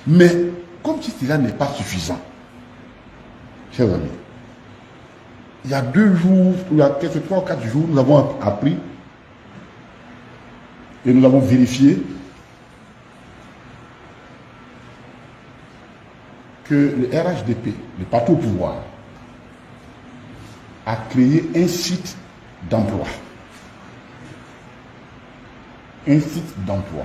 Mais comme si cela n'est pas suffisant, chers amis, il y a 2 jours, il y a quelques 3 ou 4 jours, nous avons appris et nous avons vérifié que le RHDP, le parti au pouvoir, a créé un site d'emploi. Un site d'emploi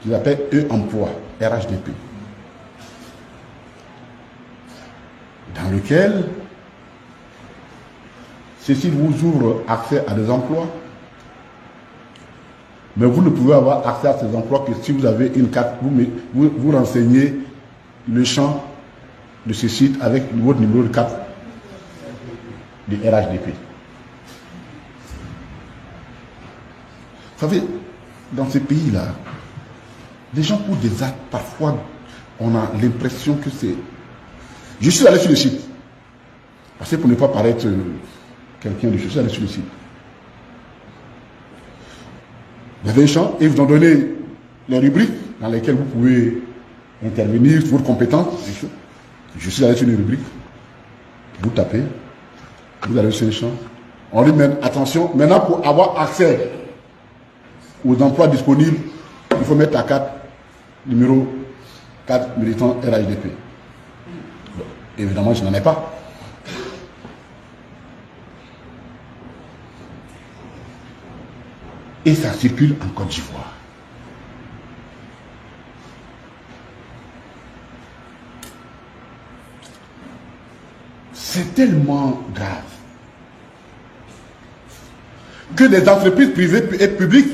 qu'ils appellent E-Emploi, RHDP, dans lequel ceci vous ouvre accès à des emplois, mais vous ne pouvez avoir accès à ces emplois que si vous avez une carte, vous renseignez le champ de ce site avec votre numéro de carte de RHDP. Vous savez, dans ces pays-là, les gens pour des actes, parfois, on a l'impression que c'est... Je suis allé sur le site, parce que pour ne pas paraître quelqu'un de... Je suis allé sur le site. Vous avez un champ et ils vous ont donné les rubriques dans lesquelles vous pouvez intervenir sur votre compétence. Je suis allé sur les rubriques. Vous tapez, vous allez sur le champ. On dit même, attention, maintenant pour avoir accès aux emplois disponibles, il faut mettre ta carte, numéro 4 militant RHDP. Bon, évidemment, je n'en ai pas. Et ça circule en Côte d'Ivoire. C'est tellement grave que des entreprises privées et publiques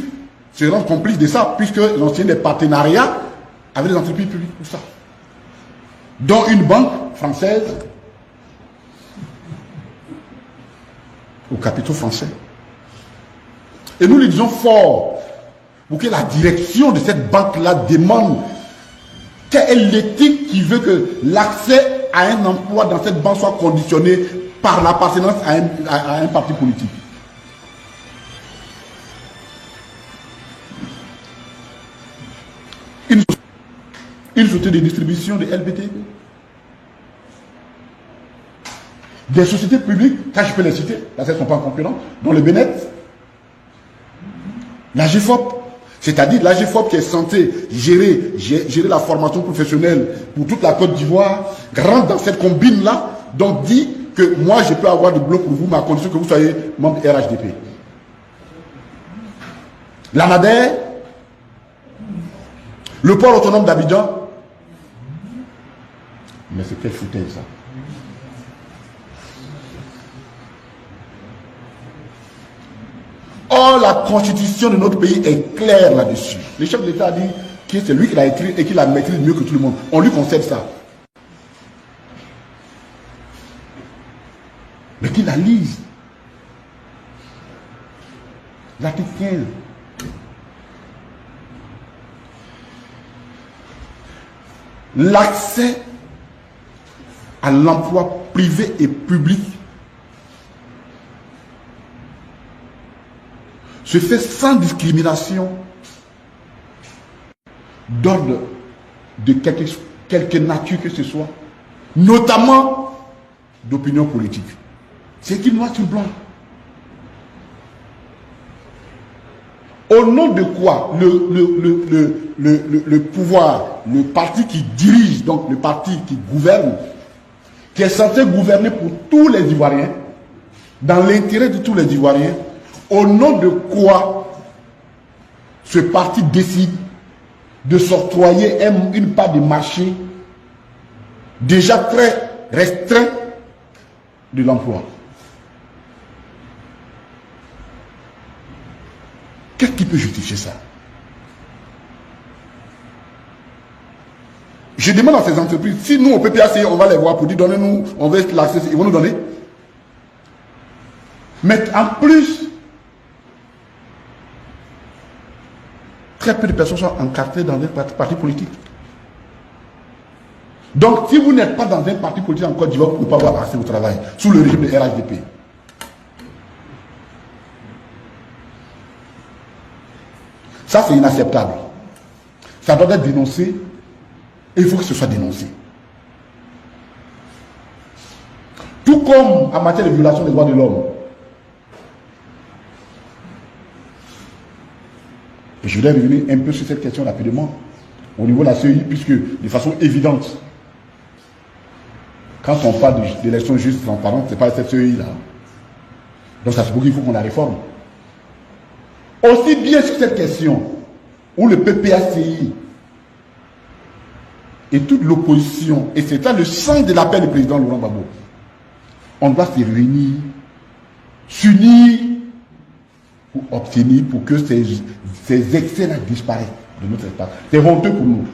se rendent complices de ça, puisque l'on tient des partenariats avec les entreprises publiques pour ça. Dont une banque française aux capitaux français. Et nous le disons fort pour que la direction de cette banque-là demande quelle est l'éthique qui veut que l'accès à un emploi dans cette banque soit conditionné par l'appartenance à un parti politique. Une société de distribution de LBT. Des sociétés publiques, ça je peux les citer, parce qu'elles ne sont pas en concurrence, dont le Bénet, la GFOP, c'est-à-dire la GFOP qui est censée gérer la formation professionnelle pour toute la Côte d'Ivoire, rentre dans cette combine-là, donc dit que moi je peux avoir du boulot pour vous, mais à condition que vous soyez membre RHDP. La NADER, le port autonome d'Abidjan, mais c'est quel foutage ça? Or, la constitution de notre pays est claire là-dessus. Le chef de l'État a dit que c'est lui qui l'a écrit et qui la maîtrise mieux que tout le monde. On lui concède ça. Mais qu'il la lise. L'article 15. L'accès à l'emploi privé et public se fait sans discrimination d'ordre de quelque nature que ce soit, notamment d'opinion politique. C'est écrit noir sur blanc. Au nom de quoi le pouvoir, le parti qui dirige, donc le parti qui gouverne, qui est censé gouverner pour tous les Ivoiriens, dans l'intérêt de tous les Ivoiriens, au nom de quoi ce parti décide de s'octroyer une part du marché déjà très restreint de l'emploi? Qu'est-ce qui peut justifier ça? Je demande à ces entreprises, si nous, au PPAC, on va les voir pour dire, donnez-nous, on veut l'accès, ils vont nous donner. Mais en plus, très peu de personnes sont encartées dans un parti politique. Donc, si vous n'êtes pas dans un parti politique en Côte d'Ivoire, vous ne pouvez pas avoir accès au travail, sous le régime de RHDP. Ça, c'est inacceptable. Ça doit être dénoncé. Et il faut que ce soit dénoncé. Tout comme en matière de violation des droits de l'homme. Et je voudrais revenir un peu sur cette question rapidement. Au niveau de la CEI, puisque de façon évidente, quand on parle d'élections justes et transparentes, ce n'est pas cette CEI-là. Donc ça se peut qu'il faut qu'on la réforme. Aussi bien sur cette question, où le PPACI et toute l'opposition, et c'est ça le sens de l'appel du président Laurent Gbagbo, on doit se réunir, s'unir pour obtenir, pour que ces excès-là disparaissent de notre espace. C'est honteux pour nous.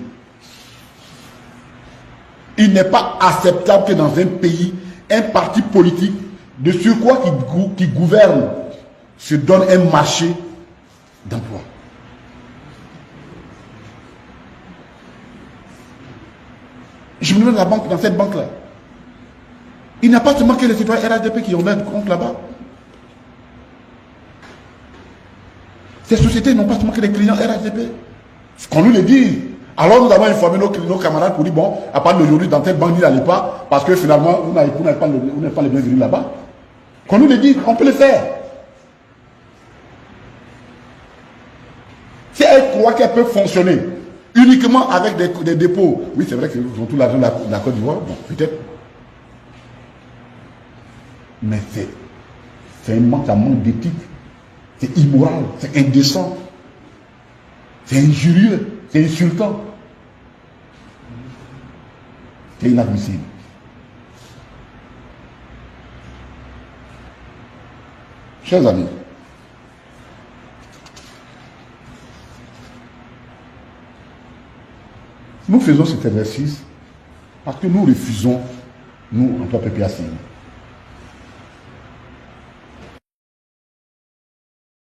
Il n'est pas acceptable que dans un pays, un parti politique, de surcroît qui gouverne, se donne un marché d'emploi. Je me demande la banque, dans cette banque-là. Il n'y a pas seulement que les citoyens RHDP qui ont un compte là-bas. Ces sociétés n'ont pas seulement que les clients RHDP. Qu'on nous le dise. Alors nous avons informé nos camarades pour dire, bon, à partir d'aujourd'hui, dans telle banque, n'y allez pas, parce que finalement, vous n'êtes pas les bienvenus là-bas. Qu'on nous le dise, on peut le faire. Si elles croient qu'elles peuvent fonctionner uniquement avec des dépôts, oui, c'est vrai qu'ils ont tout l'argent de la Côte d'Ivoire, bon, peut-être. Mais c'est un manque d'éthique. C'est immoral, c'est indécent, c'est injurieux, c'est insultant. C'est inadmissible. Chers amis, nous faisons cet exercice parce que nous refusons, nous, en tant que PPACI,